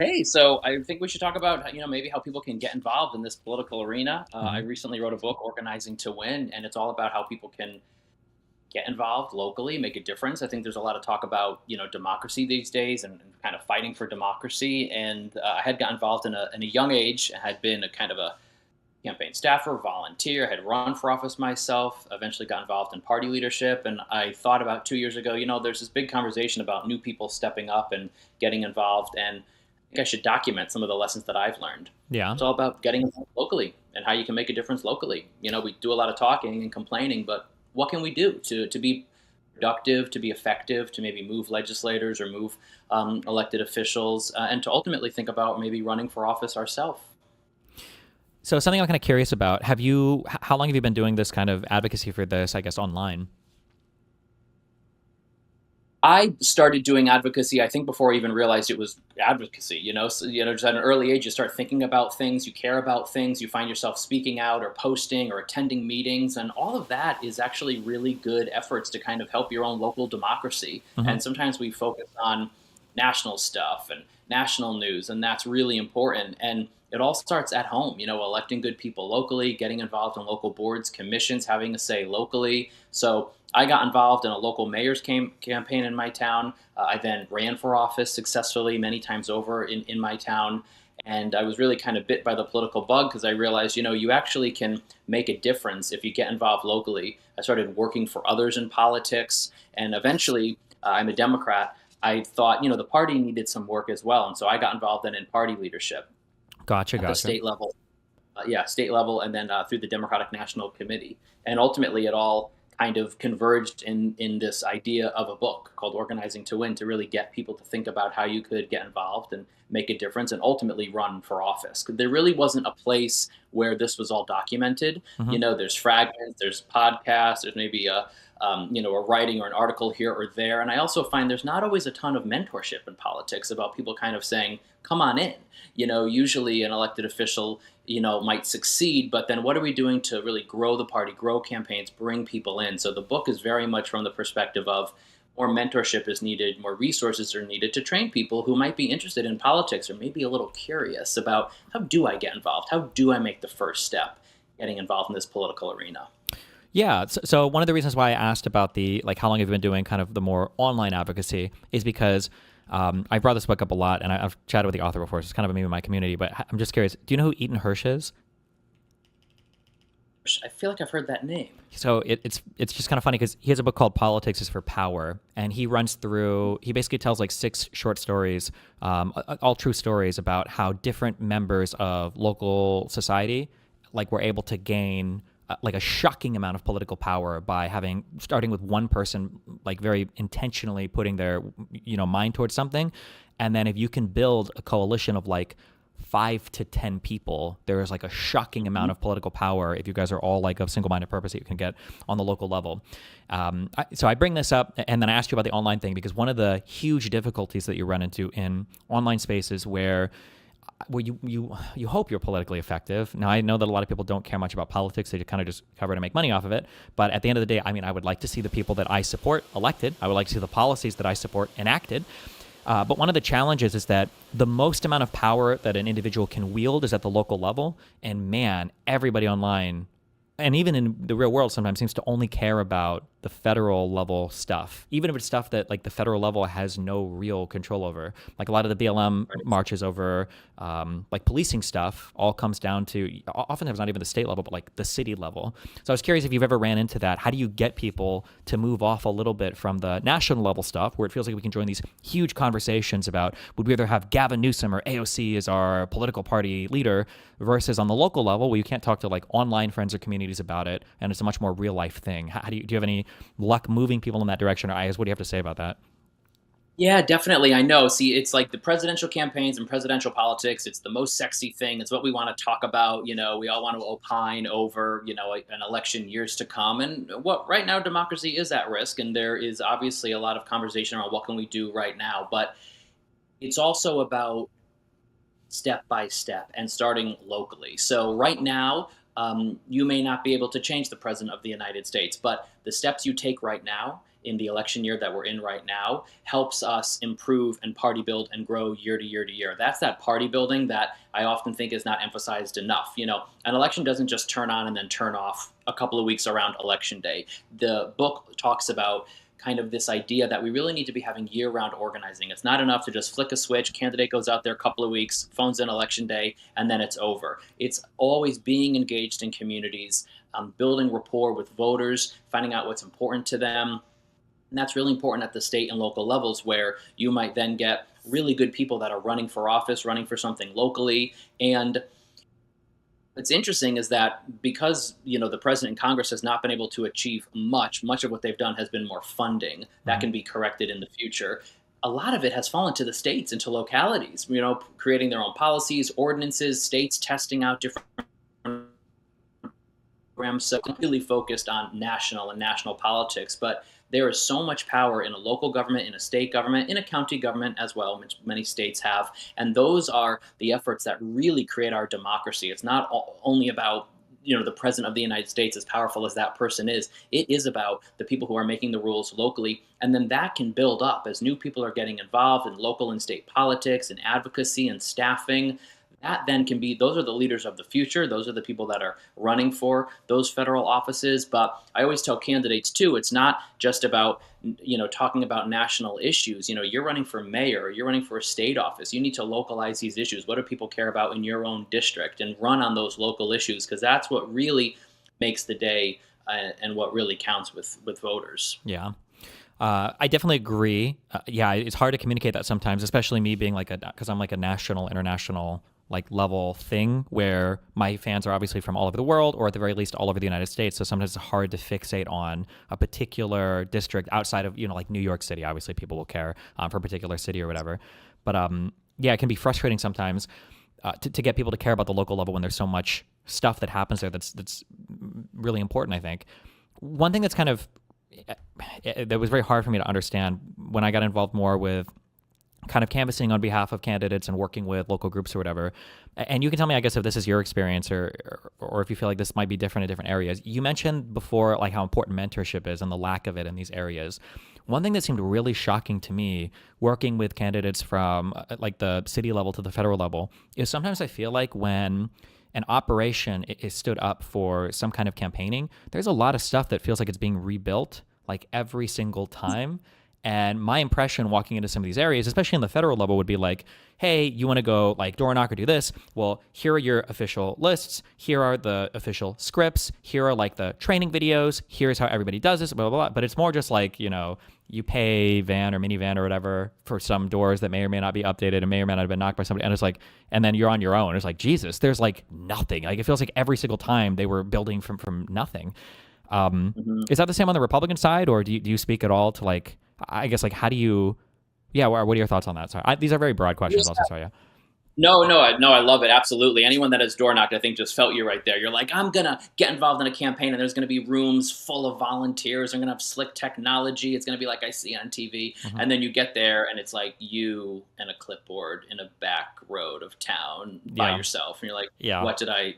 Hey, so I think we should talk about, maybe how people can get involved in this political arena. I Hmm. recently wrote a book, Organizing to Win, and it's all about how people can get involved locally, make a difference. I think there's a lot of talk about, democracy these days and kind of fighting for democracy. And I had got involved in a young age, had been a kind of a campaign staffer, volunteer, had run for office myself, eventually got involved in party leadership. And I thought about 2 years ago, there's this big conversation about new people stepping up and getting involved. And I think I should document some of the lessons that I've learned. Yeah. It's all about getting involved locally and how you can make a difference locally. We do a lot of talking and complaining, but what can we do to be productive, to be effective, to maybe move legislators or move elected officials, and to ultimately think about maybe running for office ourselves? So something I'm kind of curious about, how long have you been doing this kind of advocacy for this, I guess, online? I started doing advocacy, I think, before I even realized it was advocacy. So, just at an early age, you start thinking about things, you care about things, you find yourself speaking out or posting or attending meetings. And all of that is actually really good efforts to kind of help your own local democracy. Hmm. And sometimes we focus on national stuff and national news, and that's really important. And it all starts at home, electing good people locally, getting involved in local boards, commissions, having a say locally. So I got involved in a local mayor's campaign in my town. I then ran for office successfully many times over in my town. And I was really kind of bit by the political bug because I realized, you actually can make a difference if you get involved locally. I started working for others in politics. And eventually, I'm a Democrat. I thought, the party needed some work as well. And so I got involved then in party leadership Gotcha, at the gotcha. state level, yeah, state level, and then through the Democratic National Committee. And ultimately, it all kind of converged in this idea of a book called Organizing to Win, to really get people to think about how you could get involved and make a difference and ultimately run for office. 'Cause there really wasn't a place where this was all documented. Hmm. There's fragments, there's podcasts, there's maybe a writing or an article here or there. And I also find there's not always a ton of mentorship in politics about people kind of saying, come on in. Usually an elected official, might succeed, but then what are we doing to really grow the party, grow campaigns, bring people in? So the book is very much from the perspective of more mentorship is needed, more resources are needed to train people who might be interested in politics or maybe a little curious about, how do I get involved? How do I make the first step getting involved in this political arena? Yeah. So one of the reasons why I asked about the like how long have you been doing kind of the more online advocacy is because I brought this book up a lot, and I've chatted with the author before. So it's kind of a meme in my community, but I'm just curious. Do you know who Eaton Hirsch is? I feel like I've heard that name. So it's just kind of funny because he has a book called Politics is for Power, and he basically tells like six short stories, all true stories about how different members of local society like were able to gain like a shocking amount of political power by having starting with one person like very intentionally putting their mind towards something, and then if you can build a coalition of like 5 to 10 people, there is like a shocking amount of political power if you guys are all like of single-minded purpose that you can get on the local level. So I bring this up and then I asked you about the online thing because one of the huge difficulties that you run into in online spaces where you hope you're politically effective. Now, I know that a lot of people don't care much about politics. They kind of just cover it and make money off of it. But at the end of the day, I mean, I would like to see the people that I support elected. I would like to see the policies that I support enacted. But one of the challenges is that the most amount of power that an individual can wield is at the local level. And man, everybody online and even in the real world sometimes seems to only care about the federal level stuff, even if it's stuff that like the federal level has no real control over. Like a lot of the BLM marches over like policing stuff all comes down to oftentimes not even the state level, but like the city level. So I was curious if you've ever ran into that. How do you get people to move off a little bit from the national level stuff where it feels like we can join these huge conversations about would we rather have Gavin Newsom or AOC as our political party leader versus on the local level where you can't talk to like online friends or communities about it and it's a much more real life thing. How do you have any luck moving people in that direction? Or Ayaz, what do you have to say about that? Yeah, definitely. I know. See, it's like the presidential campaigns and presidential politics. It's the most sexy thing. It's what we want to talk about. We all want to opine over, an election years to come. And what right now, democracy is at risk. And there is obviously a lot of conversation around what can we do right now. But it's also about step by step and starting locally. So right now, you may not be able to change the president of the United States, but the steps you take right now in the election year that we're in right now helps us improve and party build and grow year to year to year. That's that party building that I often think is not emphasized enough. An election doesn't just turn on and then turn off a couple of weeks around election day. The book talks about kind of this idea that we really need to be having year-round organizing. It's not enough to just flick a switch, candidate goes out there a couple of weeks, phones in election day, and then it's over. It's always being engaged in communities, building rapport with voters, finding out what's important to them. And that's really important at the state and local levels, where you might then get really good people that are running for office, running for something locally. And what's interesting is that because the president and Congress has not been able to achieve much of what they've done has been more funding that Mhm. can be corrected in the future. A lot of it has fallen to the states and to localities, creating their own policies, ordinances, states testing out different programs, so completely focused on national politics. But there is so much power in a local government, in a state government, in a county government as well, which many states have. And those are the efforts that really create our democracy. It's not only about the president of the United States, as powerful as that person is. It is about the people who are making the rules locally, and then that can build up as new people are getting involved in local and state politics and advocacy and staffing. That then can be, those are the leaders of the future. Those are the people that are running for those federal offices. But I always tell candidates too, it's not just about talking about national issues. You're running for mayor, you're running for a state office. You need to localize these issues. What do people care about in your own district, and run on those local issues, because that's what really makes the day, and what really counts with voters. Yeah. I definitely agree. Yeah, it's hard to communicate that sometimes, especially me being because I'm like a national, international like level thing where my fans are obviously from all over the world, or at the very least all over the United States. So sometimes it's hard to fixate on a particular district outside of like New York City. Obviously, people will care for a particular city or whatever. But yeah, it can be frustrating sometimes to get people to care about the local level when there's so much stuff that happens there that's really important, I think. One thing that's kind of that was very hard for me to understand when I got involved more with kind of canvassing on behalf of candidates and working with local groups or whatever. And you can tell me, I guess, if this is your experience, or if you feel like this might be different in different areas. You mentioned before like how important mentorship is and the lack of it in these areas. One thing that seemed really shocking to me working with candidates from like the city level to the federal level is sometimes I feel like when an operation is stood up for some kind of campaigning, there's a lot of stuff that feels like it's being rebuilt like every single time. And my impression walking into some of these areas, especially in the federal level, would be like, hey, you want to go like door knock or do this? Well, here are your official lists. Here are the official scripts. Here are like the training videos. Here's how everybody does this, blah, blah, blah. But it's more just like, you pay van or minivan or whatever for some doors that may or may not be updated and may or may not have been knocked by somebody. And it's like, and then you're on your own. It's like, Jesus, there's like nothing. Like it feels like every single time they were building from nothing. Mhm. Is that the same on the Republican side, or do you speak at all to like, I guess like how do you, yeah, what are your thoughts on that? Sorry, these are very broad questions. Also, sorry. Yeah. No, I love it. Absolutely. Anyone that has door knocked, I think, just felt you right there. You're like, I'm going to get involved in a campaign, and there's going to be rooms full of volunteers. I'm going to have slick technology. It's going to be like I see on TV. Hmm. And then you get there, and it's like you and a clipboard in a back road of town by Yeah. yourself. And you're like, Yeah. what did I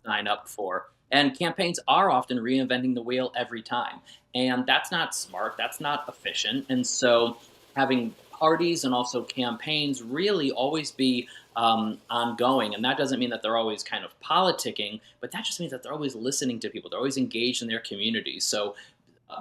sign up for? And campaigns are often reinventing the wheel every time. And that's not smart. That's not efficient. And so having parties and also campaigns really always be ongoing. And that doesn't mean that they're always kind of politicking, but that just means that they're always listening to people. They're always engaged in their communities. So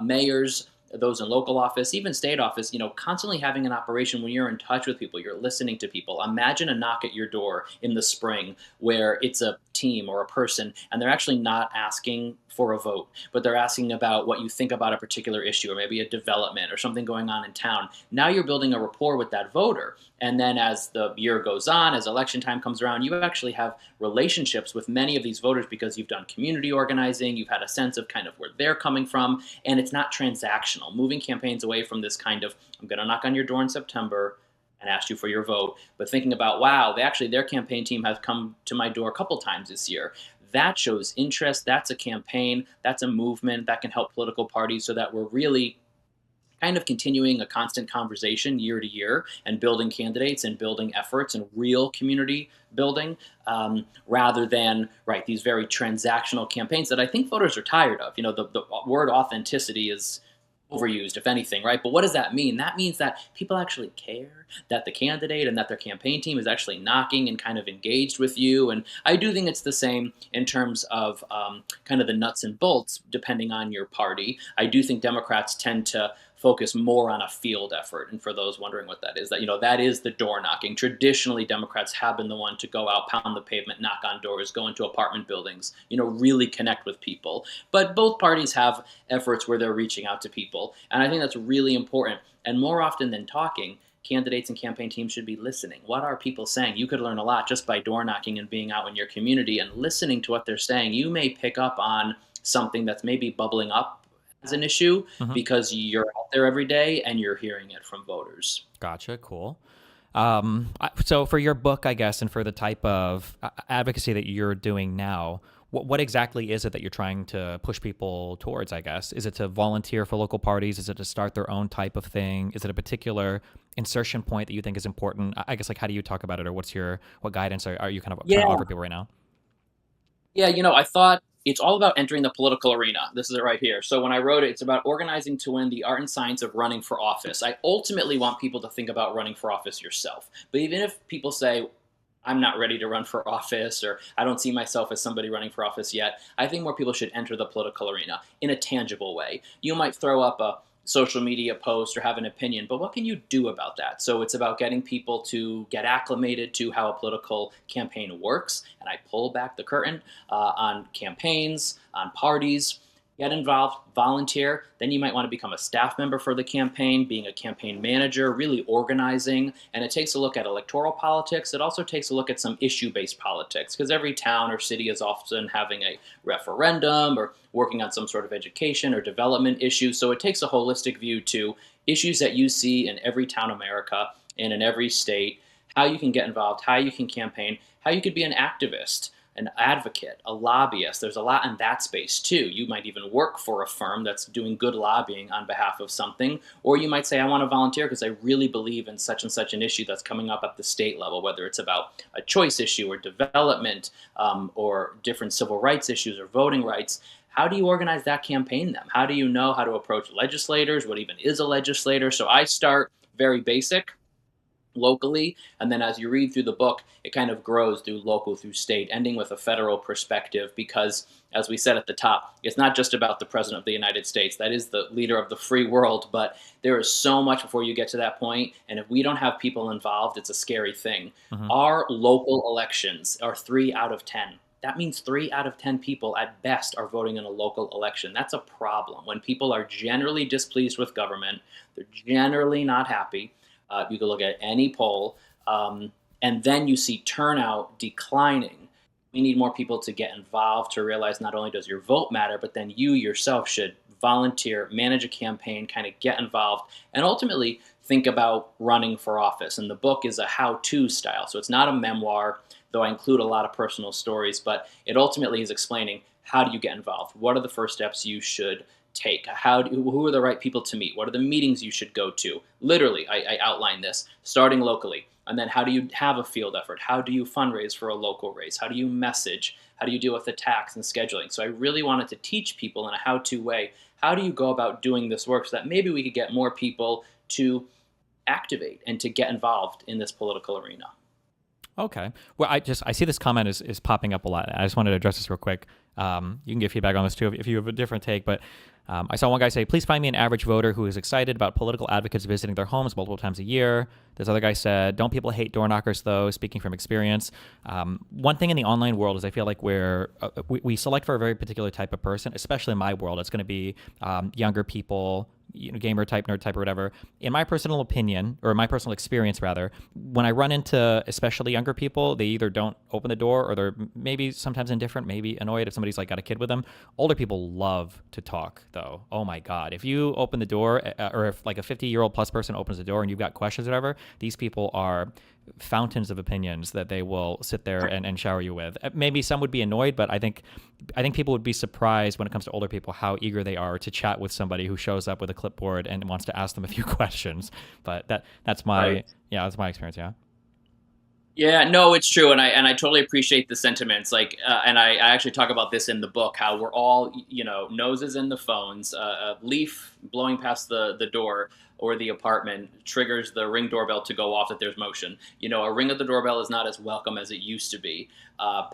mayors, those in local office, even state office, constantly having an operation when you're in touch with people, you're listening to people. Imagine a knock at your door in the spring where it's a team or a person, and they're actually not asking for a vote, but they're asking about what you think about a particular issue or maybe a development or something going on in town. Now you're building a rapport with that voter. And then as the year goes on, as election time comes around, you actually have relationships with many of these voters because you've done community organizing, you've had a sense of kind of where they're coming from, and it's not transactional. Moving campaigns away from this kind of, I'm going to knock on your door in September and ask you for your vote, but thinking about, wow, their campaign team has come to my door a couple times this year. That shows interest. That's a campaign. That's a movement that can help political parties, so that we're really kind of continuing a constant conversation year to year and building candidates and building efforts and real community building, rather than these very transactional campaigns that I think voters are tired of. The word authenticity is overused, if anything, right? But what does that mean? That means that people actually care, that the candidate and that their campaign team is actually knocking and kind of engaged with you. And I do think it's the same in terms of kind of the nuts and bolts, depending on your party. I do think Democrats tend to focus more on a field effort. And for those wondering what that is, that, that is the door knocking. Traditionally, Democrats have been the one to go out, pound the pavement, knock on doors, go into apartment buildings, really connect with people. But both parties have efforts where they're reaching out to people. And I think that's really important. And more often than talking, candidates and campaign teams should be listening. What are people saying? You could learn a lot just by door knocking and being out in your community and listening to what they're saying. You may pick up on something that's maybe bubbling up as an issue Hmm. because you're out there every day and you're hearing it from voters. Gotcha. Cool. So for your book, I guess, and for the type of advocacy that you're doing now, what exactly is it that you're trying to push people towards, I guess? Is it to volunteer for local parties? Is it to start their own type of thing? Is it a particular insertion point that you think is important? I guess, like, how do you talk about it, or what guidance are you kind of trying to Yeah. offer people right now? Yeah, I thought it's all about entering the political arena. This is it right here. So when I wrote it, it's about organizing to win, the art and science of running for office. I ultimately want people to think about running for office yourself. But even if people say, I'm not ready to run for office, or I don't see myself as somebody running for office yet, I think more people should enter the political arena in a tangible way. You might throw up a social media post or have an opinion, but what can you do about that? So it's about getting people to get acclimated to how a political campaign works. And I pull back the curtain on campaigns, on parties. Get involved, volunteer. Then you might want to become a staff member for the campaign, being a campaign manager, really organizing. And it takes a look at electoral politics. It also takes a look at some issue based politics, because every town or city is often having a referendum or working on some sort of education or development issue. So it takes a holistic view to issues that you see in every town in America and in every state, how you can get involved, how you can campaign, how you could be an activist, an advocate, a lobbyist. There's a lot in that space too. You might even work for a firm that's doing good lobbying on behalf of something, or you might say, I want to volunteer because I really believe in such and such an issue that's coming up at the state level, whether it's about a choice issue or development, or different civil rights issues or voting rights. How do you organize that campaign then? How do you know how to approach legislators? What even is a legislator? So I start very basic locally, and then as you read through the book, it kind of grows through local, through state, ending with a federal perspective, because as we said at the top, it's not just about the president of the United States. That is the leader of the free world, but there is so much before you get to that point, and if we don't have people involved, it's a scary thing. Hmm. Our local elections are 3 out of 10. That means 3 out of 10 people at best are voting in a local election. That's a problem. When people are generally displeased with government, they're generally not happy. You can look at any poll, and then you see turnout declining. We need more people to get involved, to realize not only does your vote matter, but then you yourself should volunteer, manage a campaign, kind of get involved, and ultimately think about running for office. And the book is a how-to style, so it's not a memoir, though I include a lot of personal stories, but it ultimately is explaining, how do you get involved? What are the first steps you should take? Who are the right people to meet? What are the meetings you should go to? Literally, I outline this, starting locally. And then how do you have a field effort? How do you fundraise for a local race? How do you message? How do you deal with the tax and scheduling? So I really wanted to teach people in a how-to way, how do you go about doing this work, so that maybe we could get more people to activate and to get involved in this political arena. Okay. Well, I see this comment is popping up a lot. I just wanted to address this real quick. You can give feedback on this too if you have a different take. But I saw one guy say, "Please find me an average voter who is excited about political advocates visiting their homes multiple times a year." This other guy said, "Don't people hate door knockers though?" Speaking from experience, one thing in the online world is I feel like we select for a very particular type of person, especially in my world. It's going to be younger people, gamer type, nerd type, or whatever. In my personal opinion, or my personal experience rather, when I run into especially younger people, they either don't open the door, or they're maybe sometimes indifferent, maybe annoyed if somebody's like got a kid with them. Older people love to talk though. Oh my God. If you open the door, or if like a 50-year-old plus person opens the door and you've got questions or whatever, these people are fountains of opinions that they will sit there and shower you with. Maybe some would be annoyed, but I think people would be surprised when it comes to older people how eager they are to chat with somebody who shows up with a clipboard and wants to ask them a few questions. But that's my Right. yeah, that's my experience. Yeah. Yeah, no, it's true, and I totally appreciate the sentiments. Like, and I actually talk about this in the book, how we're all, noses in the phones. A leaf blowing past the door or the apartment triggers the Ring doorbell to go off that there's motion. A ring of the doorbell is not as welcome as it used to be.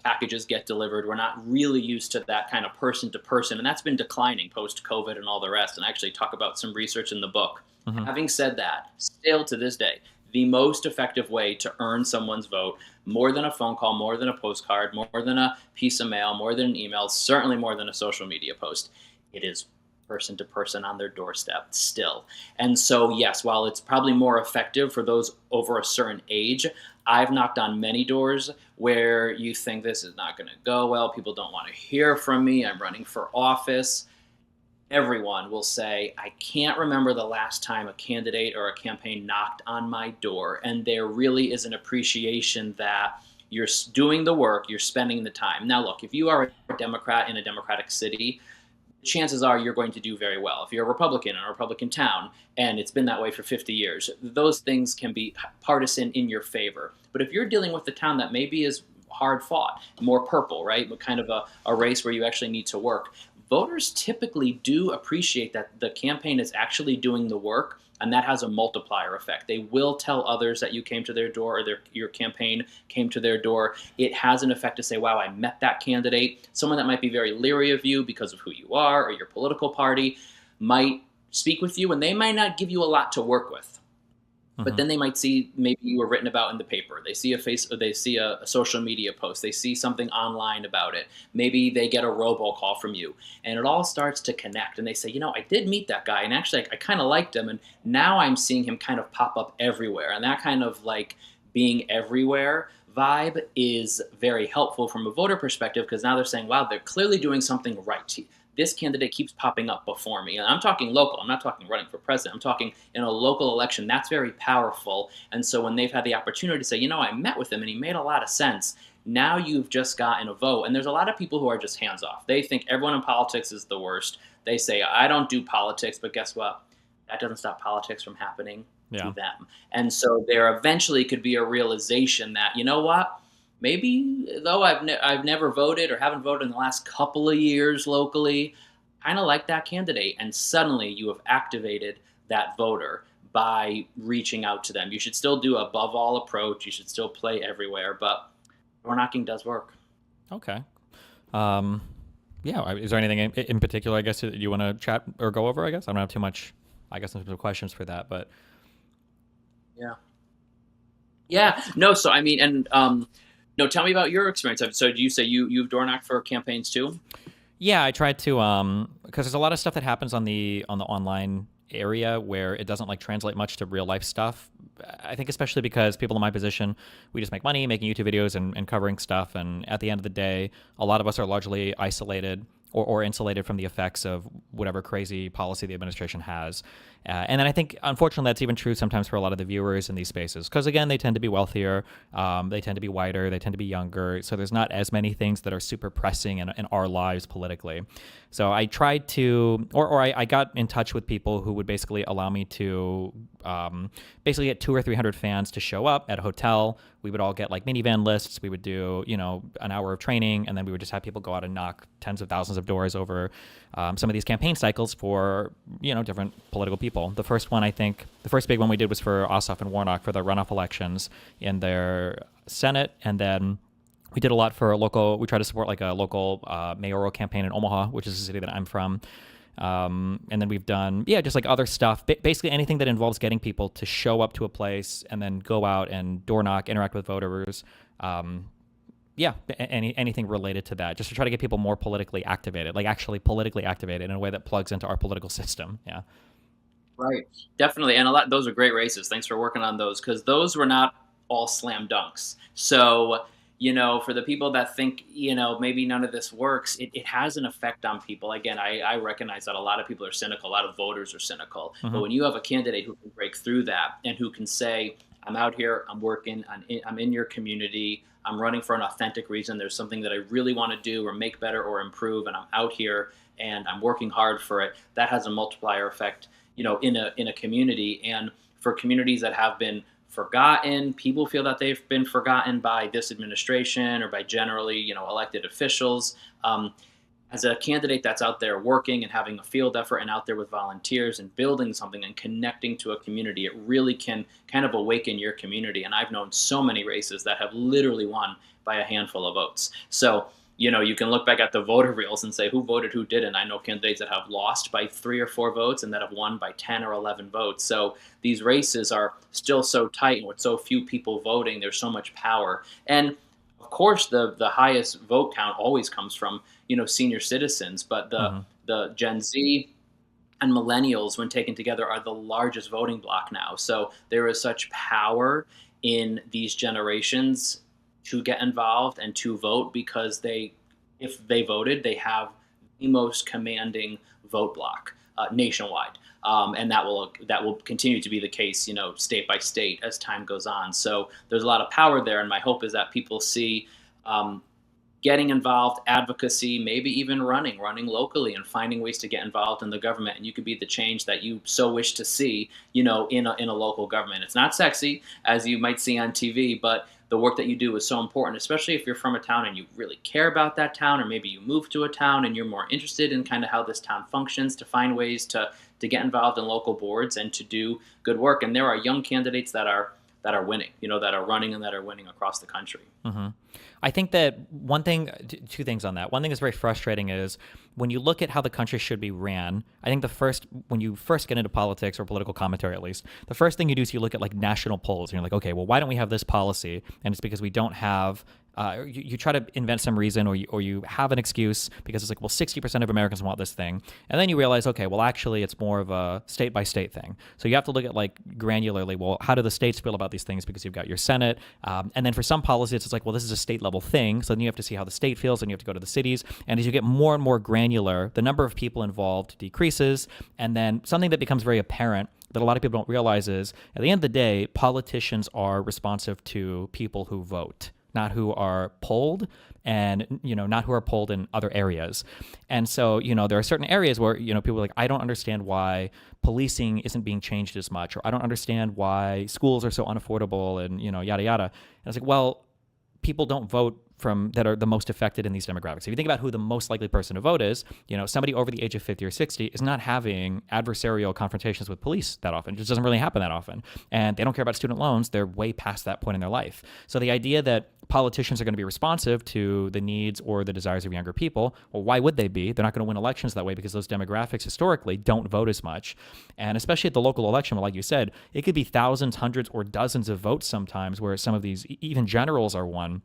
Packages get delivered. We're not really used to that kind of person to person, and that's been declining post COVID and all the rest. And I actually talk about some research in the book. Hmm. Having said that, still to this day, the most effective way to earn someone's vote, more than a phone call, more than a postcard, more than a piece of mail, more than an email, certainly more than a social media post. It is person to person on their doorstep still. And so, yes, while it's probably more effective for those over a certain age, I've knocked on many doors where you think this is not going to go well. People don't want to hear from me. I'm running for office. Everyone will say, I can't remember the last time a candidate or a campaign knocked on my door. And there really is an appreciation that you're doing the work, you're spending the time. Now, look, if you are a Democrat in a Democratic city, chances are you're going to do very well. If you're a Republican in a Republican town, and it's been that way for 50 years, those things can be partisan in your favor. But if you're dealing with a town that maybe is hard fought, more purple, right? But kind of a race where you actually need to work, voters typically do appreciate that the campaign is actually doing the work, and that has a multiplier effect. They will tell others that you came to their door, or your campaign came to their door. It has an effect to say, wow, I met that candidate. Someone that might be very leery of you because of who you are or your political party might speak with you, and they might not give you a lot to work with. But Hmm. then they might see maybe you were written about in the paper. They see they see a social media post. They see something online about it. Maybe they get a robocall from you, and it all starts to connect. And they say, I did meet that guy, and actually I kind of liked him, and now I'm seeing him kind of pop up everywhere. And that kind of like being everywhere vibe is very helpful from a voter perspective, because now they're saying, wow, they're clearly doing something right. This candidate keeps popping up before me. And I'm talking local. I'm not talking running for president. I'm talking in a local election. That's very powerful. And so when they've had the opportunity to say, I met with him and he made a lot of sense, now you've just gotten a vote. And there's a lot of people who are just hands off. They think everyone in politics is the worst. They say, I don't do politics, but guess what? That doesn't stop politics from happening to Yeah. them. And so there eventually could be a realization that, what? Maybe though I've never voted or haven't voted in the last couple of years locally, kind of like that candidate, and suddenly you have activated that voter by reaching out to them. You should still do above all approach. You should still play everywhere, but door knocking does work. Okay. Um, yeah. Is there anything in particular, I guess, that you want to chat or go over? I guess I don't have too much, I guess, in terms of questions for that, but Yeah. Yeah. No. So I mean, and no. Tell me about your experience. So do you say you've door knocked for campaigns too? yeah, I tried to because there's a lot of stuff that happens on the online area where it doesn't like translate much to real life stuff. I think especially because people in my position, we just make money making YouTube videos and covering stuff, and at the end of the day, a lot of us are largely isolated or insulated from the effects of whatever crazy policy the administration has. And then I think, unfortunately, that's even true sometimes for a lot of the viewers in these spaces. Because, again, they tend to be wealthier, they tend to be whiter, they tend to be younger. So there's not as many things that are super pressing in our lives politically. So I tried to, or I got in touch with people who would basically allow me to basically get 200 or 300 fans to show up at a hotel. We would all get like minivan lists. We would do, an hour of training, and then we would just have people go out and knock tens of thousands of doors over some of these campaign cycles for, different political people. The first one, I think, the first big one we did was for Ossoff and Warnock for the runoff elections in their Senate, and then we did a lot for a local. We tried to support like a local mayoral campaign in Omaha, which is the city that I'm from. And then we've done, just like other stuff, basically anything that involves getting people to show up to a place and then go out and door knock, interact with voters. Anything related to that, just to try to get people more politically activated, like actually politically activated in a way that plugs into our political system. Yeah. Right. Definitely. And a lot, those are great races. Thanks for working on those, because those were not all slam dunks. So, for the people that think, maybe none of this works, it has an effect on people. Again, I recognize that a lot of people are cynical, a lot of voters are cynical. But Hmm. when you have a candidate who can break through that and who can say, I'm out here, I'm working, I'm in your community, I'm running for an authentic reason, there's something that I really want to do or make better or improve, and I'm out here and I'm working hard for it, that has a multiplier effect, in a community. And for communities that have been forgotten. People feel that they've been forgotten by this administration or by generally, elected officials. As a candidate that's out there working and having a field effort and out there with volunteers and building something and connecting to a community, it really can kind of awaken your community. And I've known so many races that have literally won by a handful of votes. So, you can look back at the voter reels and say who voted, who didn't. I know candidates that have lost by 3 or 4 votes and that have won by 10 or 11 votes. So these races are still so tight, and with so few people voting, there's so much power. And of course, the highest vote count always comes from senior citizens, but the Hmm. the Gen Z and millennials, when taken together, are the largest voting bloc now. So there is such power in these generations to get involved and to vote, because if they voted, they have the most commanding vote block nationwide. And that will continue to be the case, state by state as time goes on. So there's a lot of power there, and my hope is that people see um, getting involved, advocacy, maybe even running locally and finding ways to get involved in the government. And you could be the change that you so wish to see, in a local government. It's not sexy, as you might see on TV, but the work that you do is so important, especially if you're from a town and you really care about that town, or maybe you move to a town and you're more interested in kind of how this town functions, to find ways to get involved in local boards and to do good work. And there are young candidates that are winning, that are running and that are winning across the country. Hmm. I think that one thing, two things on that. One thing that's very frustrating is when you look at how the country should be ran. I think when you first get into politics or political commentary, at least, the first thing you do is you look at like national polls, and you're like, okay, well, why don't we have this policy? And it's because we don't have. You try to invent some reason, or you have an excuse because it's like, well, 60% of Americans want this thing, and then you realize, okay, well, actually, it's more of a state by state thing. So you have to look at like granularly, well, how do the states feel about these things? Because you've got your Senate, and then for some policies, it's like, well, this is a state level thing. So then you have to see how the state feels, and you have to go to the cities. And as you get more and more granular, the number of people involved decreases, and then something that becomes very apparent that a lot of people don't realize is, at the end of the day, politicians are responsive to people who vote, not who are polled, and not who are polled in other areas. And so there are certain areas where people are like, I don't understand why policing isn't being changed as much, or I don't understand why schools are so unaffordable, and yada yada. And it's like, well, people don't vote from that are the most affected in these demographics. If you think about who the most likely person to vote is, somebody over the age of 50 or 60 is not having adversarial confrontations with police that often. It just doesn't really happen that often. And they don't care about student loans. They're way past that point in their life. So the idea that politicians are going to be responsive to the needs or the desires of younger people, well, why would they be? They're not going to win elections that way, because those demographics historically don't vote as much. And especially at the local election, like you said, it could be thousands, hundreds, or dozens of votes sometimes, where some of these even generals are won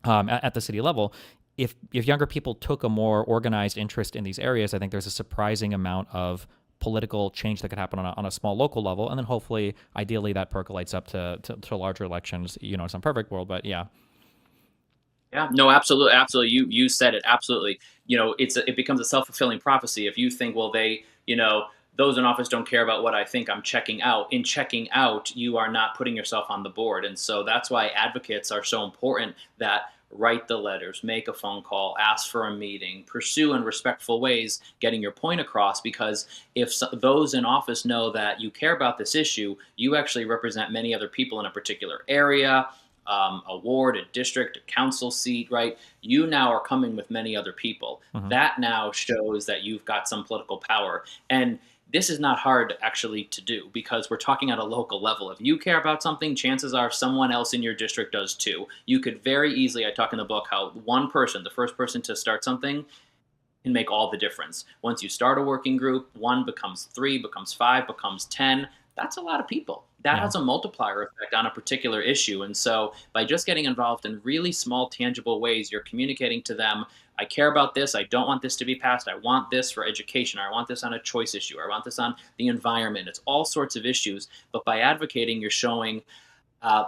at the city level. If younger people took a more organized interest in these areas, I think there's a surprising amount of political change that could happen on a small local level, and then hopefully, ideally, that percolates up to larger elections. It's not perfect world, but yeah. Yeah, no, absolutely, absolutely. You said it absolutely. It becomes a self fulfilling prophecy if you think, well, those in office don't care about what I think. I'm checking out. In checking out, you are not putting yourself on the board, and so that's why advocates are so important. That write the letters, make a phone call, ask for a meeting, pursue in respectful ways getting your point across. Because if those in office know that you care about this issue, you actually represent many other people in a particular area, a ward, a district, a council seat, right? You now are coming with many other people. Hmm. That now shows that you've got some political power. And this is not hard actually to do, because we're talking at a local level. If you care about something, chances are someone else in your district does too. You could very easily, I talk in the book how one person, the first person to start something, can make all the difference. Once you start a working group, one becomes three, becomes five, becomes 10. That's a lot of people. That Yeah. has a multiplier effect on a particular issue. And so by just getting involved in really small, tangible ways, you're communicating to them, I care about this. I don't want this to be passed. I want this for education. Or I want this on a choice issue. Or I want this on the environment. It's all sorts of issues. But by advocating, you're showing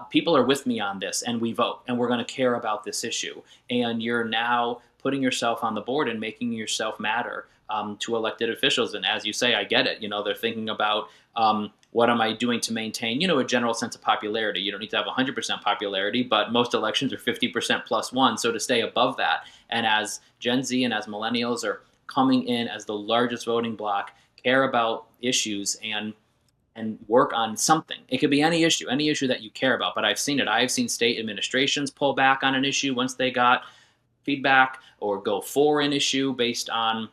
people are with me on this, and we vote, and we're going to care about this issue. And you're now putting yourself on the board and making yourself matter to elected officials. And as you say, I get it. They're thinking about what am I doing to maintain, a general sense of popularity. You don't need to have 100% popularity, but most elections are 50% plus one. So to stay above that, and as Gen Z and as millennials are coming in as the largest voting bloc, care about issues and and work on something. It could be any issue that you care about. But I've seen it. I've seen state administrations pull back on an issue once they got feedback, or go for an issue based on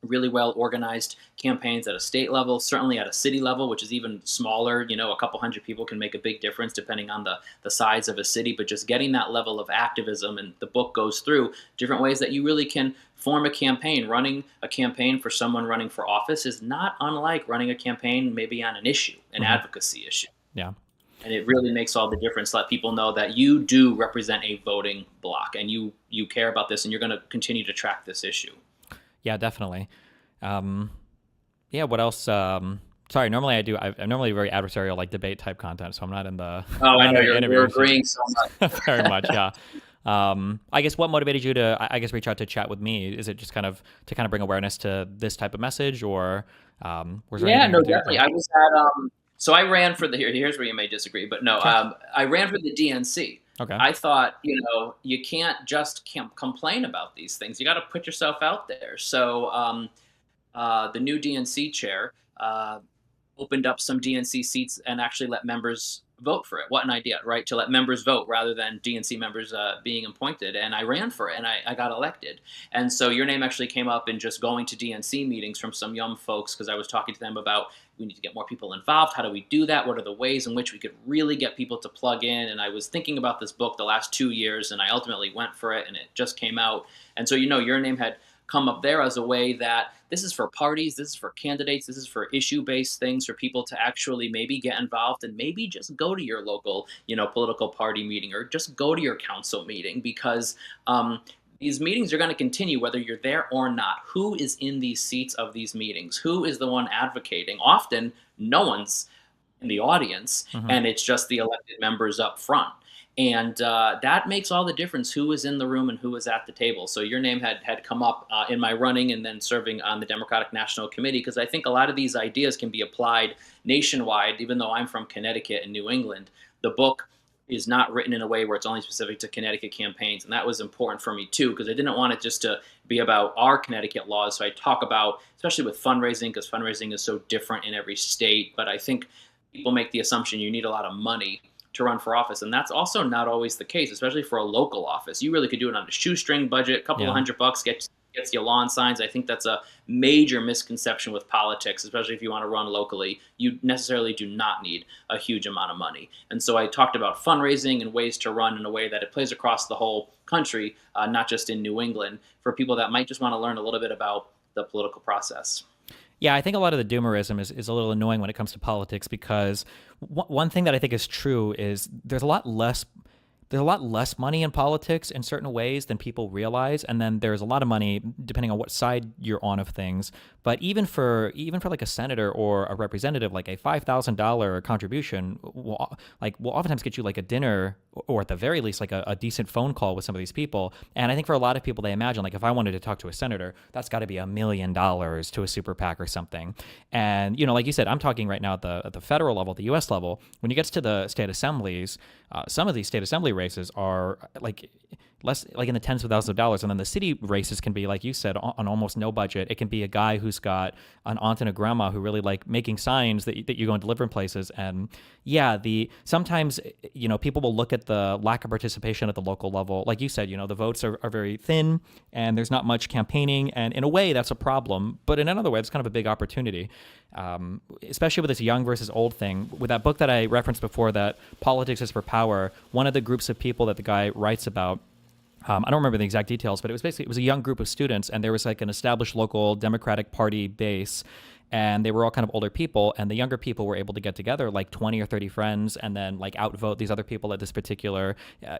really well organized campaigns at a state level, certainly at a city level, which is even smaller. A couple hundred people can make a big difference depending on the size of a city. But just getting that level of activism, and the book goes through different ways that you really can form a campaign. Running a campaign for someone running for office is not unlike running a campaign maybe on an issue, an Hmm. advocacy issue. Yeah. And it really makes all the difference. Let people know that you do represent a voting block, and you care about this, and you're going to continue to track this issue. Yeah, definitely. Um, yeah. What else? Sorry. Normally I do. I'm normally very adversarial, like debate type content. So I'm not in the Oh, I'm I not know in the you're interview scene agreeing so much. very much. Yeah. I guess what motivated you to, I guess, reach out to chat with me? Is it just kind of to kind of bring awareness to this type of message, or was there Yeah, anything in no, particular? definitely. Yeah. I was at so I ran for the here's where you may disagree, but no, Sure. I ran for the DNC. Okay. I thought, you can't just complain about these things. You got to put yourself out there. So the new DNC chair opened up some DNC seats and actually let members vote for it. What an idea, right? To let members vote rather than DNC members being appointed. And I ran for it, and I got elected. And so your name actually came up in just going to DNC meetings from some young folks, because I was talking to them about, we need to get more people involved. How do we do that? What are the ways in which we could really get people to plug in? And I was thinking about this book the last 2 years, and I ultimately went for it, and it just came out. And so, your name had come up there as a way that this is for parties, this is for candidates, this is for issue-based things, for people to actually maybe get involved, and maybe just go to your local, political party meeting, or just go to your council meeting, because these meetings are going to continue whether you're there or not. Who is in these seats of these meetings? Who is the one advocating? Often, no one's in the audience, Hmm. and it's just the elected members up front. And that makes all the difference, who is in the room and who is at the table. So your name had come up in my running, and then serving on the Democratic National Committee, because I think a lot of these ideas can be applied nationwide. Even though I'm from Connecticut and New England, the book is not written in a way where it's only specific to Connecticut campaigns. And that was important for me too, because I didn't want it just to be about our Connecticut laws. So I talk about, especially with fundraising, because fundraising is so different in every state. But I think people make the assumption you need a lot of money to run for office, and that's also not always the case, especially for a local office. You really could do it on a shoestring budget. A couple of Yeah. $100 gets you lawn signs. I think that's a major misconception with politics, especially if you want to run locally. You necessarily do not need a huge amount of money. And so I talked about fundraising and ways to run in a way that it plays across the whole country, not just in New England, for people that might just want to learn a little bit about the political process. Yeah, I think a lot of the doomerism is a little annoying when it comes to politics, because one thing that I think is true is there's a lot less money in politics in certain ways than people realize, and then there's a lot of money depending on what side you're on of things. But even for like a senator or a representative, like a $5,000 contribution will oftentimes get you like a dinner, or at the very least like a decent phone call with some of these people. And I think for a lot of people, they imagine like, if I wanted to talk to a senator, that's got to be $1 million to a super PAC or something. And like you said, I'm talking right now at the federal level, the U.S. level. When you get to the state assemblies, some of these state assembly races are like less, like in the tens of thousands of dollars, and then the city races can be, like you said, on almost no budget. It can be a guy who's got an aunt and a grandma who really like making signs that you go and deliver in places. And yeah, the sometimes people will look at the lack of participation at the local level, like you said. The votes are very thin, and there's not much campaigning, and in a way that's a problem, but in another way it's kind of a big opportunity. Especially with this young versus old thing. With that book that I referenced before, that Politics is for Power, one of the groups of people that the guy writes about, I don't remember the exact details, but it was a young group of students, and there was like an established local Democratic Party base, and they were all kind of older people, and the younger people were able to get together, like 20 or 30 friends, and then like outvote these other people at this particular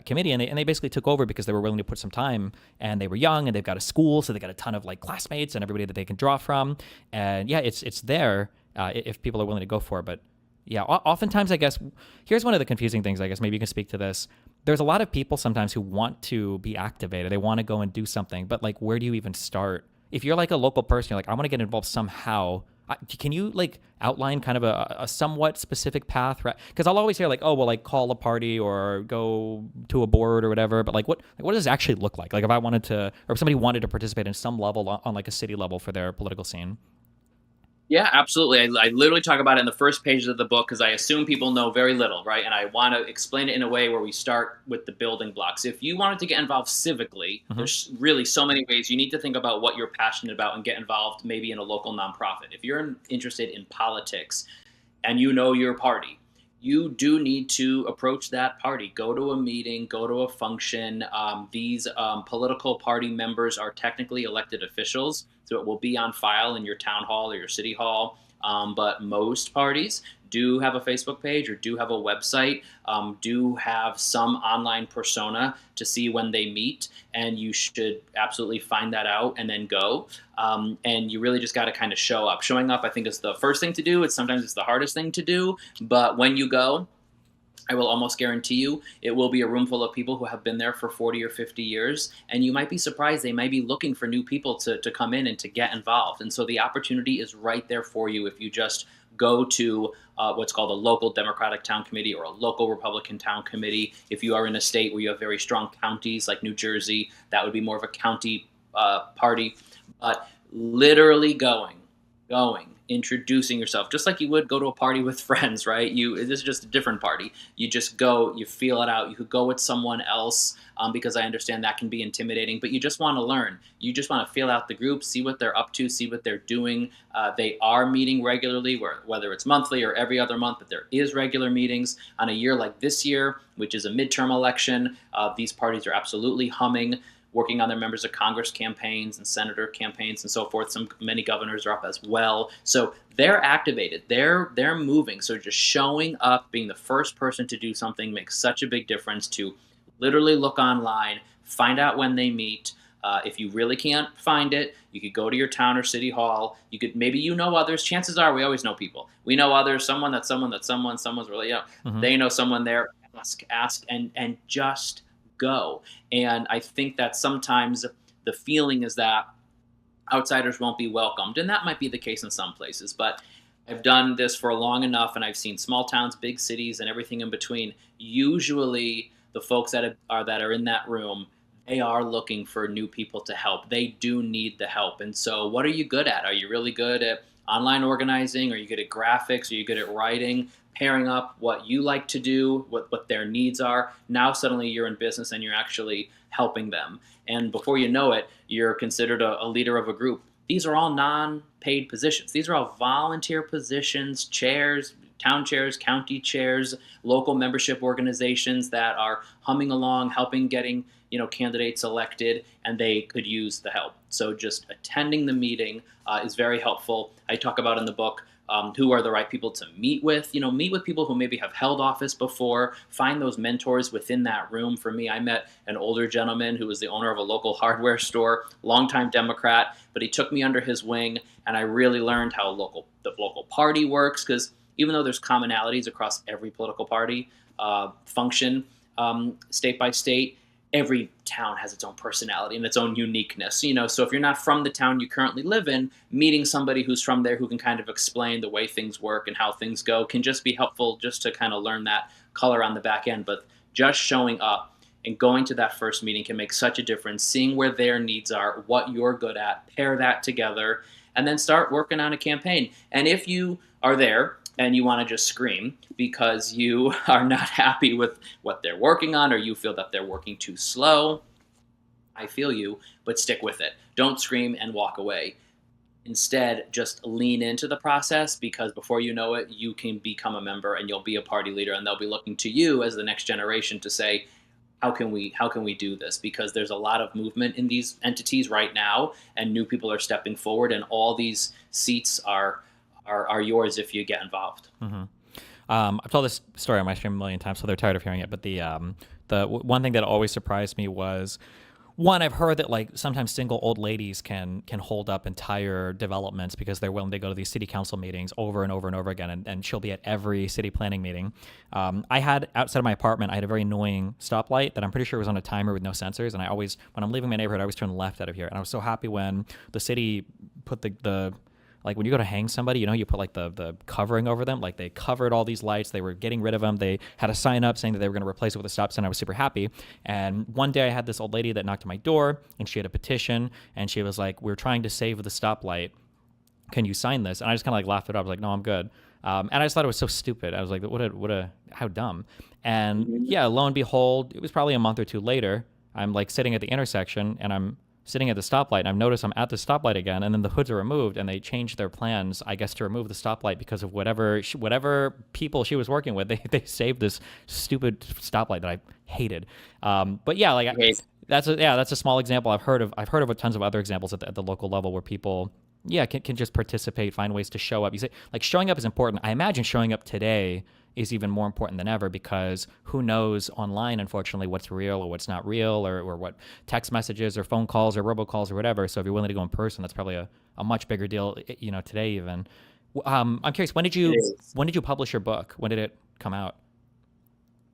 committee, and they basically took over because they were willing to put some time, and they were young, and they've got a school, so they got a ton of like classmates and everybody that they can draw from, and yeah, it's there if people are willing to go for it. But yeah, oftentimes, I guess, here's one of the confusing things, I guess, maybe you can speak to this. There's a lot of people sometimes who want to be activated. They want to go and do something, but like, where do you even start? If you're like a local person, you're like, I want to get involved somehow. Can you like outline kind of a somewhat specific path? Right? Because I'll always hear like, oh, well, like call a party or go to a board or whatever. But like, what does it actually look like? Like if I wanted to, or if somebody wanted to participate in some level on like a city level for their political scene. Yeah, absolutely. I literally talk about it in the first pages of the book because I assume people know very little, right? And I want to explain it in a way where we start with the building blocks. If you wanted to get involved civically, Hmm. there's really so many ways. You need to think about what you're passionate about and get involved maybe in a local nonprofit. If you're interested in politics, and you know your party, you do need to approach that party. Go to a meeting, go to a function. These political party members are technically elected officials, so it will be on file in your town hall or your city hall. But most parties do have a Facebook page or do have a website, do have some online persona to see when they meet, and you should absolutely find that out and then go. And you really just got to kind of show up. Showing up, I think, is the first thing to do. It's the hardest thing to do, but when you go, I will almost guarantee you it will be a room full of people who have been there for 40 or 50 years. And you might be surprised. They might be looking for new people to come in and to get involved. And so the opportunity is right there for you if you just go to what's called a local Democratic town committee or a local Republican town committee. If you are in a state where you have very strong counties like New Jersey, that would be more of a county party. But literally going, introducing yourself, just like you would go to a party with friends, right? This is just a different party. You just go, you feel it out. You could go with someone else, because I understand that can be intimidating, but you just want to learn. You just want to feel out the group, see what they're up to, see what they're doing. They are meeting regularly, whether it's monthly or every other month, but there is regular meetings. On a year like this year, which is a midterm election, these parties are absolutely humming, working on their members of Congress campaigns and senator campaigns and so forth. Many governors are up as well. So they're activated. They're moving. So just showing up, being the first person to do something makes such a big difference. To literally look online, find out when they meet. If you really can't find it, you could go to your town or city hall. You could, maybe you know others. Chances are we always know people. We know others. Someone's really, Hmm. they know someone there. Ask, and just go. And I think that sometimes the feeling is that outsiders won't be welcomed. And that might be the case in some places. But I've done this for long enough, and I've seen small towns, big cities, and everything in between. Usually, the folks that are in that room, they are looking for new people to help. They do need the help. And so, what are you good at? Are you really good at online organizing? Are you good at graphics? Are you good at writing? Pairing up what you like to do, what their needs are. Now suddenly you're in business and you're actually helping them. And before you know it, you're considered a leader of a group. These are all non-paid positions. These are all volunteer positions, chairs, town chairs, county chairs, local membership organizations that are humming along, helping getting candidates elected, and they could use the help. So just attending the meeting is very helpful. I talk about in the book who are the right people to meet with. Meet with people who maybe have held office before. Find those mentors within that room. For me, I met an older gentleman who was the owner of a local hardware store, longtime Democrat, but he took me under his wing, and I really learned how the local party works, because even though there's commonalities across every political party function, state by state, every town has its own personality and its own uniqueness. So if you're not from the town you currently live in, meeting somebody who's from there who can kind of explain the way things work and how things go can just be helpful, just to kind of learn that color on the back end. But just showing up and going to that first meeting can make such a difference. Seeing where their needs are, what you're good at, pair that together, and then start working on a campaign. And if you are there and you want to just scream because you are not happy with what they're working on, or you feel that they're working too slow, I feel you, but stick with it. Don't scream and walk away. Instead, just lean into the process, because before you know it, you can become a member and you'll be a party leader, and they'll be looking to you as the next generation to say, how can we do this? Because there's a lot of movement in these entities right now, and new people are stepping forward, and all these seats are yours if you get involved. Hmm. I've told this story on my stream a million times, so they're tired of hearing it. But the one thing that always surprised me was, one, I've heard that like sometimes single old ladies can hold up entire developments because they're willing to go to these city council meetings over and over and over again, and she'll be at every city planning meeting. I had, outside of my apartment, I had a very annoying stoplight that I'm pretty sure was on a timer with no sensors, and I always, when I'm leaving my neighborhood, I always turn left out of here. And I was so happy when the city put the like when you go to hang somebody, you put like the covering over them. Like they covered all these lights. They were getting rid of them. They had a sign up saying that they were going to replace it with a stop sign. I was super happy. And one day I had this old lady that knocked on my door, and she had a petition, and she was like, we're trying to save the stoplight. can you sign this? And I just kind of like laughed it up. I was like, no, I'm good. And I just thought it was so stupid. I was like, how dumb. And Mhm. yeah, lo and behold, it was probably a month or two later. I'm like sitting at the intersection and I'm sitting at the stoplight and I've noticed I'm at the stoplight again, and then the hoods are removed and they changed their plans, I guess, to remove the stoplight because of whatever people she was working with. They saved this stupid stoplight that I hated. But yeah, like Okay. that's a small example. I've heard of tons of other examples at the local level where people can just participate, find ways to show up. You say like showing up is important. I imagine showing up today is even more important than ever because who knows online, unfortunately, what's real or what's not real, or what text messages or phone calls or robocalls or whatever. So if you're willing to go in person, that's probably a much bigger deal, today even. I'm curious, It is. when did you publish your book? When did it come out?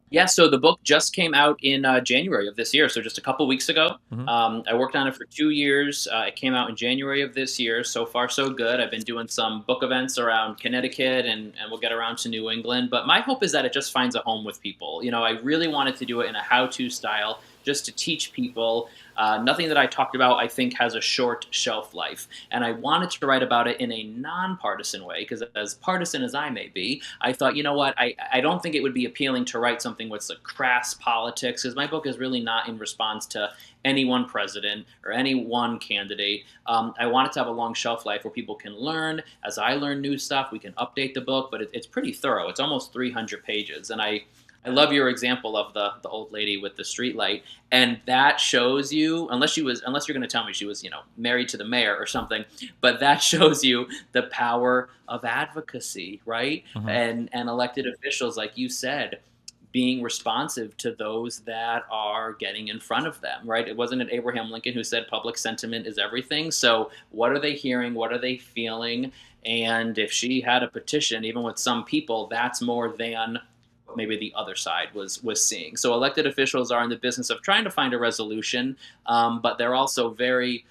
Yeah, so the book just came out in January of this year, so just a couple weeks ago. Mm-hmm. I worked on it for 2 years. It came out in January of this year. So far, so good. I've been doing some book events around Connecticut, and we'll get around to New England. But my hope is that it just finds a home with people. I really wanted to do it in a how-to style, just to teach people. Nothing that I talked about, I think, has a short shelf life. And I wanted to write about it in a nonpartisan way, because as partisan as I may be, I thought, you know what, I don't think it would be appealing to write something with the crass politics, because my book is really not in response to any one president or any one candidate. I want it to have a long shelf life where people can learn. As I learn new stuff, we can update the book, but it's pretty thorough. It's almost 300 pages. And I love your example of the old lady with the street light, and that shows you, unless you're going to tell me she was married to the mayor or something, but that shows you the power of advocacy, right? Mm-hmm. And elected officials, like you said, being responsive to those that are getting in front of them, right? It wasn't it Abraham Lincoln who said public sentiment is everything. So what are they hearing? What are they feeling? And if she had a petition, even with some people, that's more than maybe the other side was seeing. So elected officials are in the business of trying to find a resolution, but they're also very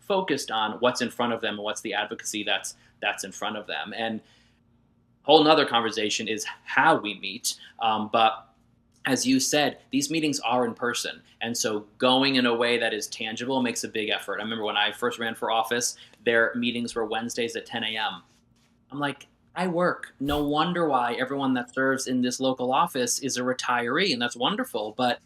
focused on what's in front of them and what's the advocacy that's in front of them. And a whole nother conversation is how we meet. But as you said, these meetings are in person. And so going in a way that is tangible makes a big effort. I remember when I first ran for office, their meetings were Wednesdays at 10 a.m. I'm like, I work. No wonder why everyone that serves in this local office is a retiree, and that's wonderful. But,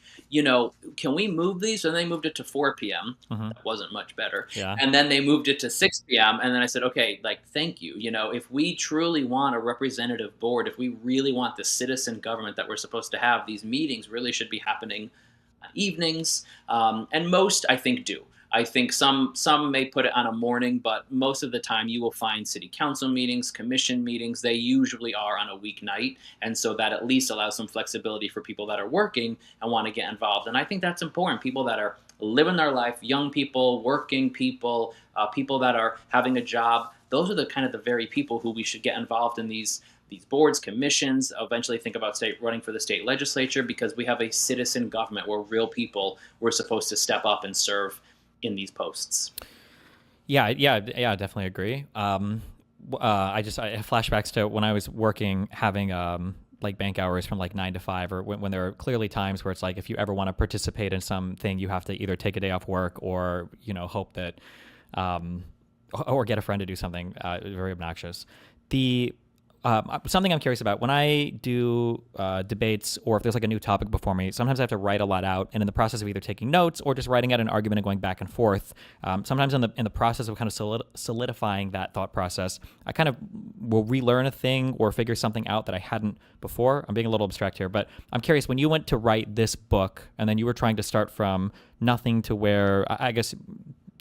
can we move these? And they moved it to 4 p.m. Mm-hmm. That wasn't much better. Yeah. And then they moved it to 6 p.m. And then I said, okay, like, thank you. If we truly want a representative board, if we really want the citizen government that we're supposed to have, these meetings really should be happening on evenings. And most, I think, do. I think some may put it on a morning, but most of the time you will find city council meetings, commission meetings. They usually are on a weeknight, and so that at least allows some flexibility for people that are working and want to get involved. And I think that's important. People that are living their life, young people, working people, people that are having a job. Those are the kind of the very people who we should get involved in these boards, commissions, eventually think about running for the state legislature, because we have a citizen government where real people were supposed to step up and serve in these posts. Yeah, I definitely agree. I have flashbacks to when I was working, having like bank hours from like 9 to 5, or when there are clearly times where it's like if you ever want to participate in something, you have to either take a day off work or hope that, or get a friend to do something very obnoxious. The Something I'm curious about when I do debates, or if there's like a new topic before me, sometimes I have to write a lot out, and in the process of either taking notes or just writing out an argument and going back and forth, sometimes in the process of kind of solidifying that thought process, I kind of will relearn a thing or figure something out that I hadn't before. I'm being a little abstract here, but I'm curious, when you went to write this book and then you were trying to start from nothing to where, I guess,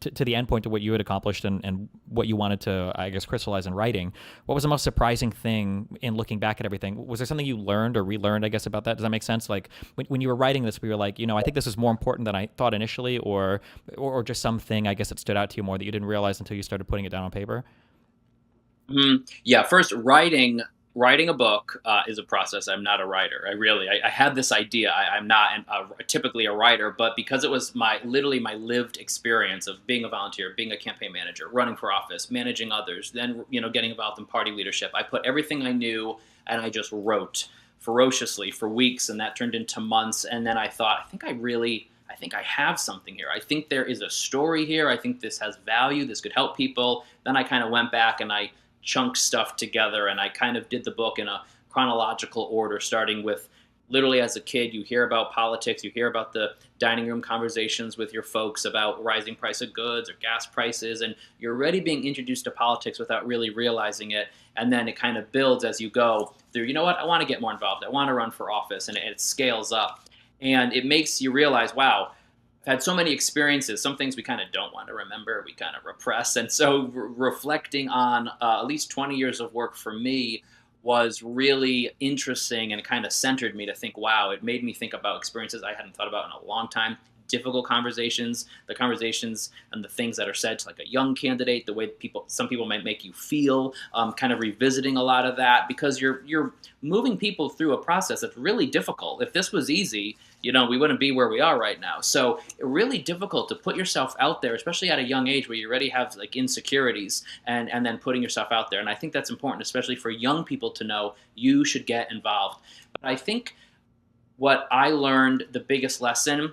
to the end point of what you had accomplished and what you wanted to, I guess, crystallize in writing, what was the most surprising thing in looking back at everything? Was there something you learned or relearned, I guess, about that? Does that make sense? Like when you were writing this, we were like, I think this is more important than I thought initially, or just something, I guess, that stood out to you more that you didn't realize until you started putting it down on paper? Yeah, first, writing a book is a process. I'm not a writer. I had this idea. I'm not typically a writer, but because it was literally my lived experience of being a volunteer, being a campaign manager, running for office, managing others, then getting involved in party leadership. I put everything I knew and I just wrote ferociously for weeks, and that turned into months. And then I thought, I I think I have something here. I think there is a story here. I think this has value. This could help people. Then I kind of went back and I chunked stuff together, and I kind of did the book in a chronological order, starting with literally as a kid, you hear about politics, you hear about the dining room conversations with your folks about rising price of goods or gas prices, and you're already being introduced to politics without really realizing it. And then it kind of builds as you go through, you know what, I want to get more involved. I want to run for office, and it scales up. And it makes you realize, wow, I've had so many experiences. Some things we kind of don't want to remember, we kind of repress. And so reflecting on at least 20 years of work for me was really interesting and kind of centered me to think, wow, it made me think about experiences I hadn't thought about in a long time. Difficult conversations, the conversations and the things that are said to like a young candidate, the way people, some people might make you feel, kind of revisiting a lot of that because you're moving people through a process that's really difficult. If this was easy, we wouldn't be where we are right now. So really difficult to put yourself out there, especially at a young age where you already have like insecurities and then putting yourself out there. And I think that's important, especially for young people to know you should get involved. But I think what I learned, the biggest lesson,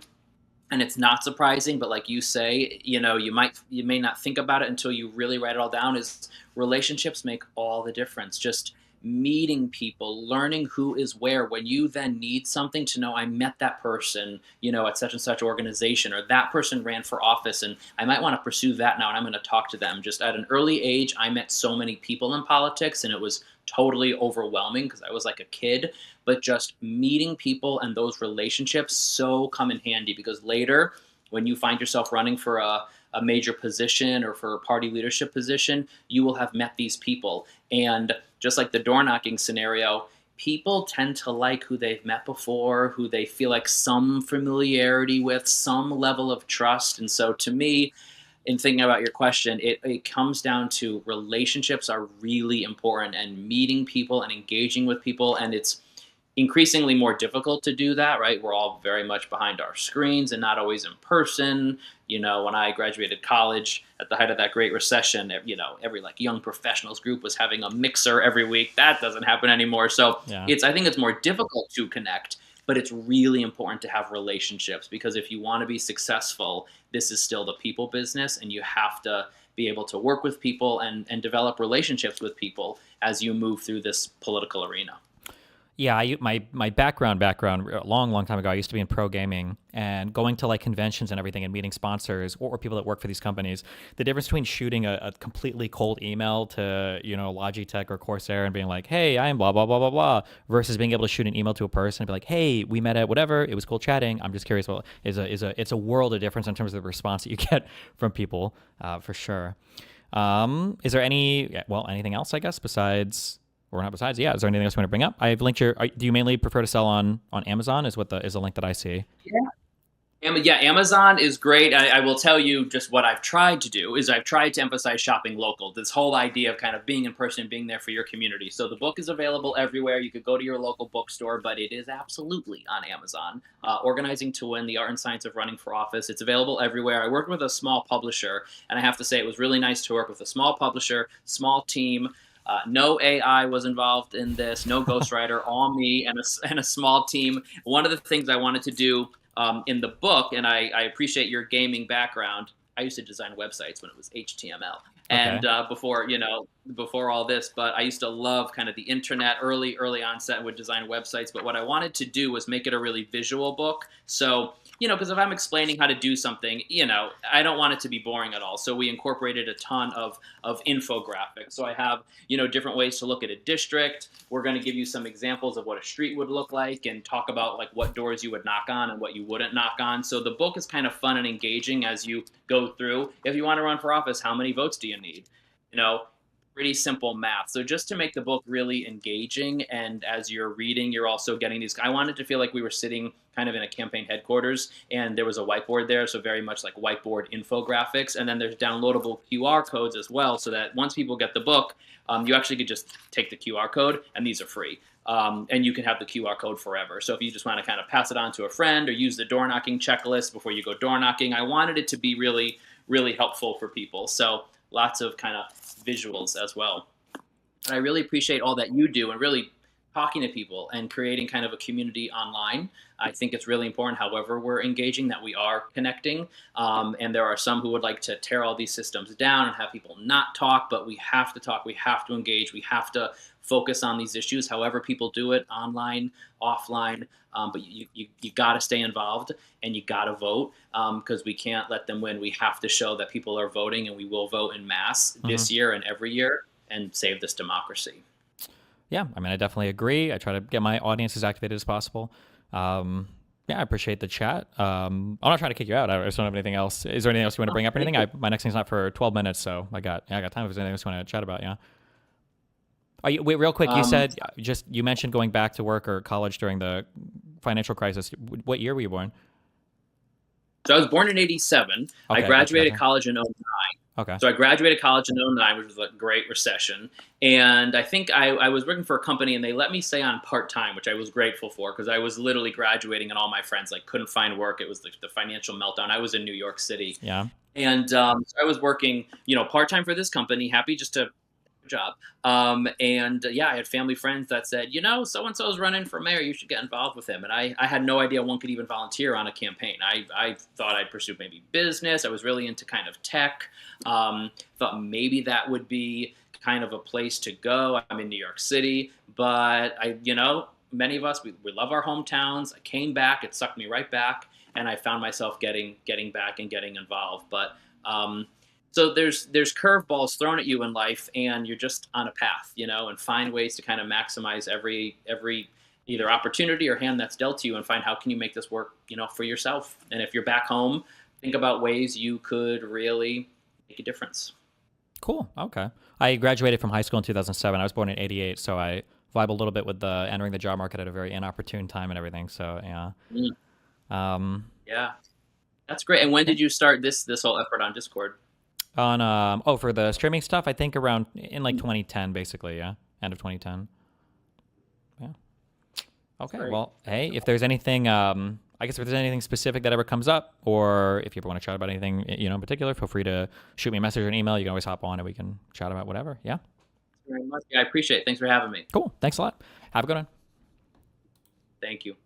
and it's not surprising, but like you say, you may not think about it until you really write it all down, is relationships make all the difference. Just meeting people, learning who is where. When you then need something, to know I met that person, at such and such organization, or that person ran for office and I might want to pursue that now and I'm going to talk to them. Just at an early age, I met so many people in politics and it was totally overwhelming because I was like a kid, but just meeting people and those relationships so come in handy because later when you find yourself running for a major position or for a party leadership position, you will have met these people. And just like the door knocking scenario, people tend to like who they've met before, who they feel like some familiarity with, some level of trust. And so to me, in thinking about your question, it comes down to relationships are really important and meeting people and engaging with people. And it's increasingly more difficult to do that, right? We're all very much behind our screens and not always in person. When I graduated college at the height of that Great Recession, every like young professionals group was having a mixer every week. That doesn't happen anymore. So Yeah. I think it's more difficult to connect, but it's really important to have relationships because if you want to be successful, this is still the people business and you have to be able to work with people and develop relationships with people as you move through this political arena. Yeah, my background a long time ago, I used to be in pro gaming and going to like conventions and everything and meeting sponsors or people that work for these companies. The difference between shooting a completely cold email to Logitech or Corsair and being like, hey, I am blah blah blah blah blah, versus being able to shoot an email to a person and be like, hey, we met at whatever, it was cool chatting. I'm just curious. Well, it's a world of difference in terms of the response that you get from people, for sure. Is there anything else, I guess, besides? Or not besides, yeah. Is there anything else you want to bring up? I've linked do you mainly prefer to sell on Amazon? Is the link that I see? Yeah, Amazon is great. I will tell you just what I've tried to do is I've tried to emphasize shopping local. This whole idea of kind of being in person, being there for your community. So the book is available everywhere. You could go to your local bookstore, but it is absolutely on Amazon. Organizing to Win: The Art and Science of Running for Office. It's available everywhere. I worked with a small publisher, and I have to say it was really nice to work with a small publisher, small team. No AI was involved in this, no ghostwriter, all me and a small team. One of the things I wanted to do in the book, and I appreciate your gaming background. I used to design websites when it was HTML, Okay. and before all this. But I used to love kind of the internet, early onset, would design websites. But what I wanted to do was make it a really visual book. So because if I'm explaining how to do something, I don't want it to be boring at all. So we incorporated a ton of infographics. So I have, different ways to look at a district. We're going to give you some examples of what a street would look like and talk about like what doors you would knock on and what you wouldn't knock on. So the book is kind of fun and engaging as you go through. If you want to run for office, how many votes do you need? Pretty simple math. So just to make the book really engaging, and as you're reading, you're also getting these. I wanted to feel like we were sitting kind of in a campaign headquarters, and there was a whiteboard there, so very much like whiteboard infographics. And then there's downloadable QR codes as well, so that once people get the book, you actually could just take the QR code, and these are free. And you can have the QR code forever. So if you just want to kind of pass it on to a friend or use the door knocking checklist before you go door knocking, I wanted it to be really, really helpful for people. So lots of kind of visuals as well. And I really appreciate all that you do and really talking to people and creating kind of a community online. I think it's really important, however we're engaging, that we are connecting. And there are some who would like to tear all these systems down and have people not talk, but we have to talk, we have to engage, we have to focus on these issues, however people do it, online, offline. But you got to stay involved and you got to vote, because we can't let them win. We have to show that people are voting, and we will vote in mass Hmm. this year and every year and save this democracy. Yeah, I mean, I definitely agree. I try to get my audience as activated as possible. Yeah, I appreciate the chat. I'm not trying to kick you out. I just don't have anything else. Is there anything else you want to Oh, bring up? Or thank anything? you. My next thing's not for 12 minutes, so I got time. If there's anything else you want to chat about, yeah. Are you, wait, real quick. You Um, said you mentioned going back to work or college during the financial crisis. What year were you born? so I was born in '87. I Okay, gotcha, graduated gotcha. college in Okay. So I graduated college in '09, which was a great recession. And I think I was working for a company, and they let me stay on part time, which I was grateful for, because I was literally graduating and all my friends like couldn't find work. It was the financial meltdown. I was in New York City, Yeah. and so I was working, part time for this company, happy just to job. And yeah, I had family friends that said, so and so's running for mayor. You should get involved with him. And I had no idea one could even volunteer on a campaign. I thought I'd pursue maybe business. I was really into kind of tech. Thought maybe that would be kind of a place to go. I'm in New York City, but many of us, we love our hometowns. I came back, it sucked me right back, and I found myself getting back and getting involved. But so there's curveballs thrown at you in life, and you're just on a path, and find ways to kind of maximize every either opportunity or hand that's dealt to you, and find how can you make this work, for yourself. And if you're back home, think about ways you could really make a difference. Cool. Okay. I graduated from high school in 2007. I was born in '88, so I vibe a little bit with the entering the job market at a very inopportune time and everything. So yeah. Mm, Um, yeah, that's great. And when yeah. did you start this whole effort on Discord? On for the streaming stuff, I think around in like 2010, basically. Yeah, end of 2010. Yeah. That's Okay. great. Well, hey, if there's anything, I guess if there's anything specific that ever comes up, or if you ever want to chat about anything, in particular, feel free to shoot me a message or an email. You can always hop on and we can chat about whatever. Yeah. Very much. Yeah, I appreciate it. Thanks for having me. Cool. Thanks a lot. Have a good one. Thank you.